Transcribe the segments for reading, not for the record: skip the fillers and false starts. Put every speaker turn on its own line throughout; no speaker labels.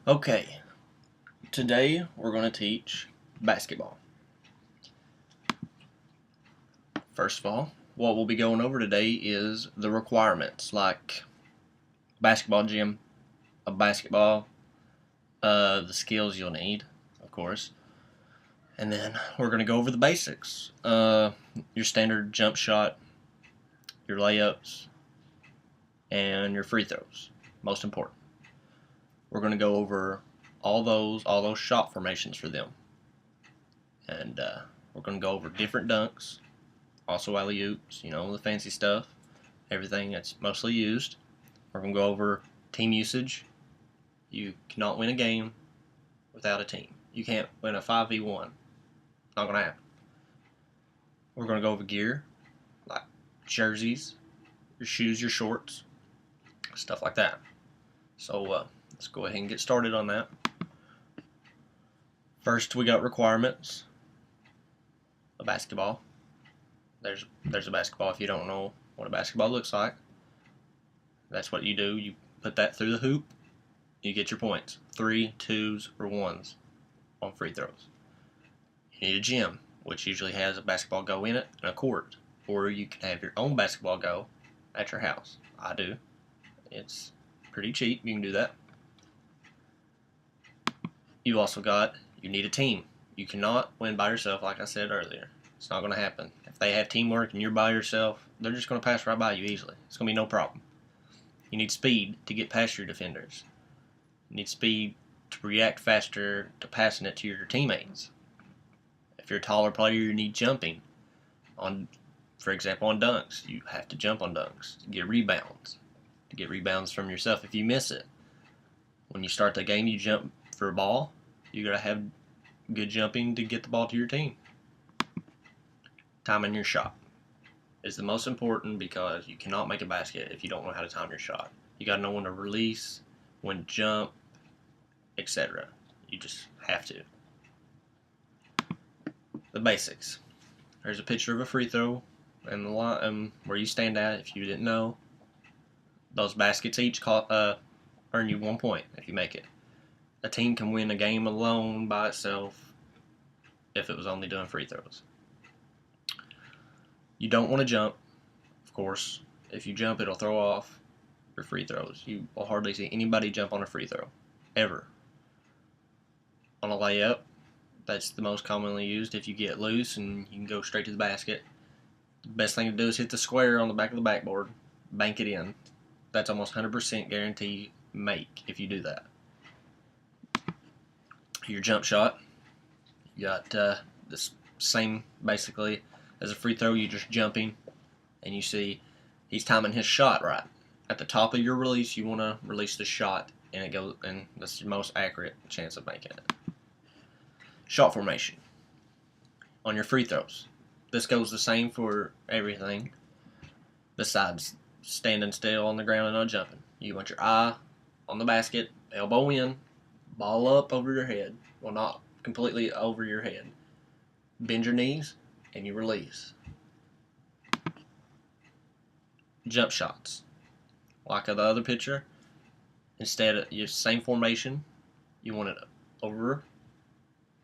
Okay, today we're going to teach basketball. First of all, what we'll be going over today is the requirements, like basketball gym, a basketball, the skills you'll need, of course, and then we're going to go over the basics. Your standard jump shot, your layups, and your free throws. Most important. We're going to go over all those shot formations for them, and we're going to go over different dunks, also alley oops, the fancy stuff, everything that's mostly used. We're going to go over team usage. You cannot win a game without a team. You can't win a 5v1. Not going to happen. We're going to go over gear, like jerseys, your shoes, your shorts, stuff like that. So let's go ahead and get started on that. First, we got requirements. A basketball. There's a basketball. If you don't know what a basketball looks like, that's what you do. You put that through the hoop, you get your points. 3, 2s, or 1s on free throws. You need a gym, which usually has a basketball go in it and a court. Or you can have your own basketball go at your house. I do. It's pretty cheap. You can do that. You need a team. You cannot win by yourself, like I said earlier. It's not going to happen. If they have teamwork and you're by yourself, they're just going to pass right by you easily. It's going to be no problem. You need speed to get past your defenders. You need speed to react faster to passing it to your teammates. If you're a taller player, you need jumping. For example, on dunks, you have to jump on dunks to get rebounds. To get rebounds from yourself if you miss it. When you start the game, you jump for a ball. You got to have good jumping to get the ball to your team. Timing your shot is the most important because you cannot make a basket if you don't know how to time your shot. You got to know when to release, when to jump, etc. You just have to. The basics. There's a picture of a free throw and the line where you stand at. If you didn't know, those baskets each earn you 1 point if you make it. A team can win a game alone by itself if it was only doing free throws. You don't want to jump, of course. If you jump, it'll throw off your free throws. You will hardly see anybody jump on a free throw, ever. On a layup, that's the most commonly used. If you get loose and you can go straight to the basket, the best thing to do is hit the square on the back of the backboard, bank it in. That's almost 100% guarantee make if you do that. Your jump shot, you got this same basically as a free throw. You're just jumping, and you see he's timing his shot right. At the top of your release, you want to release the shot, and that's your most accurate chance of making it. Shot formation on your free throws. This goes the same for everything besides standing still on the ground and not jumping. You want your eye on the basket, elbow in, ball up over your head. Well, not completely over your head. Bend your knees, and you release. Jump shots. Like the other picture, instead of your same formation, you want it over,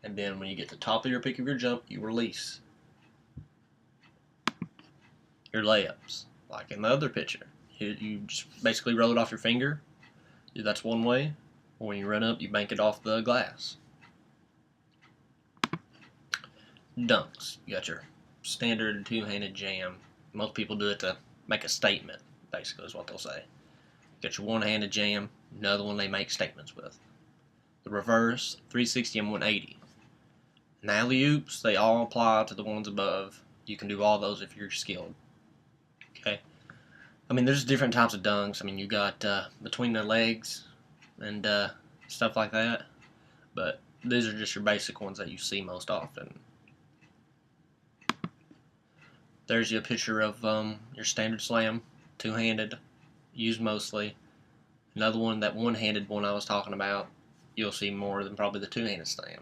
and then when you get to the top of your peak of your jump, you release. Your layups, like in the other picture. You just basically roll it off your finger. That's one way. When you run up, you bank it off the glass. Dunks. You got your standard two-handed jam. Most people do it to make a statement, basically, is what they'll say. You got your one-handed jam, another one they make statements with. The reverse, 360 and 180. And alley-oops, they all apply to the ones above. You can do all those if you're skilled. Okay? There's different types of dunks. You got between the legs and stuff like that. But these are just your basic ones that you see most often. There's your picture of your standard slam, two-handed, used mostly. Another one, that one-handed one I was talking about, you'll see more than probably the two-handed slam.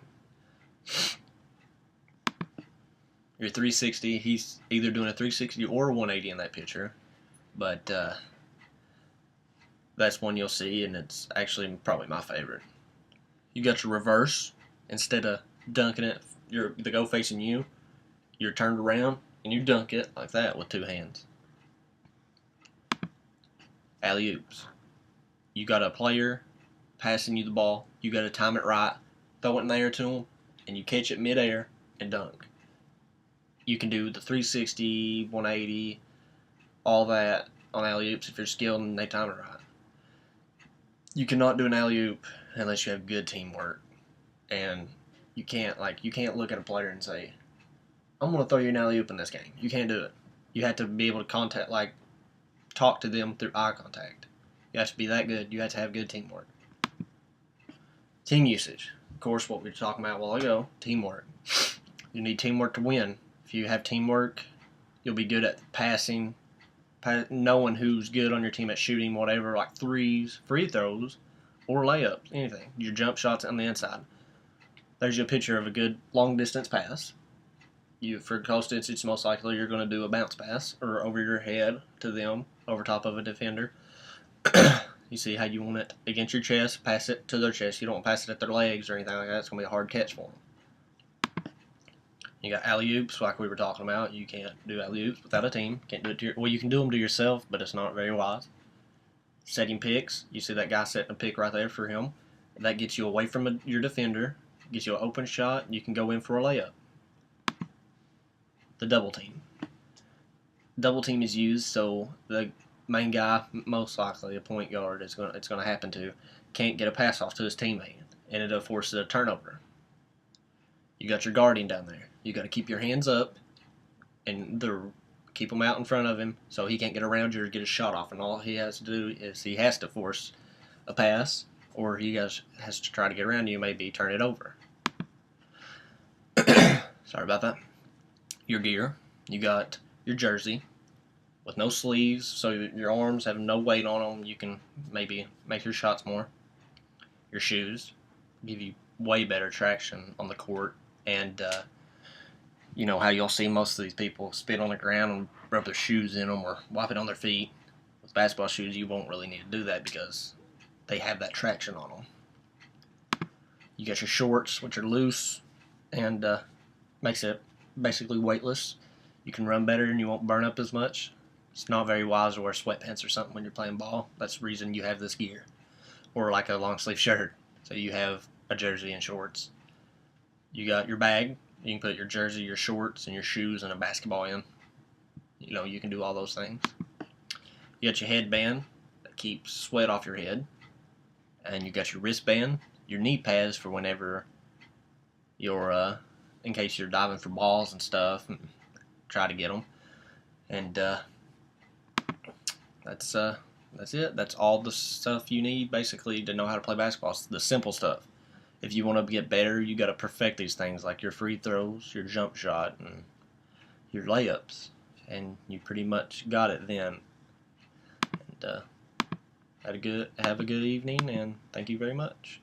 Your 360, he's either doing a 360 or a 180 in that picture, but that's one you'll see, and it's actually probably my favorite. You got your reverse. Instead of dunking it, the go facing you, you're turned around and you dunk it like that with two hands. Alley-oops. You got a player passing you the ball. You got to time it right, throw it in the air to them, and you catch it midair and dunk. You can do the 360, 180, all that on alley-oops if you're skilled and they time it right. You cannot do an alley-oop unless you have good teamwork, and you can't look at a player and say, "I'm going to throw you an alley-oop in this game." You can't do it. You have to be able to talk to them through eye contact. You have to be that good. You have to have good teamwork. Team usage. Of course, what we were talking about a while ago, teamwork. You need teamwork to win. If you have teamwork, you'll be good at passing, knowing who's good on your team at shooting, whatever, like threes, free throws, or layups, anything. Your jump shots on the inside. There's your picture of a good long-distance pass. For close distance, most likely you're going to do a bounce pass or over your head to them, over top of a defender. You see how you want it against your chest, pass it to their chest. You don't want to pass it at their legs or anything like that. It's going to be a hard catch for them. You got alley-oops, like we were talking about. You can't do alley-oops without a team. Can't do it well, you can do them to yourself, but it's not very wise. Setting picks. You see that guy setting a pick right there for him. That gets you away from your defender, gets you an open shot, and you can go in for a layup. The double team. Double team is used so the main guy, most likely a point guard, it's going to happen to, can't get a pass off to his teammate, and it'll force a turnover. You got your guardian down there. You got to keep your hands up and keep them out in front of him so he can't get around you or get a shot off. And all he has to do is he has to force a pass, or he has to try to get around you, maybe turn it over. Sorry about that. Your gear. You got your jersey with no sleeves, so your arms have no weight on them. You can maybe make your shots more. Your shoes give you way better traction on the court, and you know how you'll see most of these people spit on the ground and rub their shoes in them or wipe it on their feet. With basketball shoes, you won't really need to do that because they have that traction on them. You got your shorts, which are loose and makes it basically weightless. You can run better and you won't burn up as much. It's not very wise to wear sweatpants or something when you're playing ball. That's the reason you have this gear. Or like a long sleeve shirt. So you have a jersey and shorts. You got your bag. You can put your jersey, your shorts, and your shoes and a basketball in. You know, you can do all those things. You got your headband that keeps sweat off your head. And you got your wristband, your knee pads for whenever you're, in case you're diving for balls and stuff, and try to get them. And that's it. That's all the stuff you need basically to know how to play basketball. It's the simple stuff. If you want to get better, you got to perfect these things like your free throws, your jump shot, and your layups, and you pretty much got it then. And have a good evening, and thank you very much.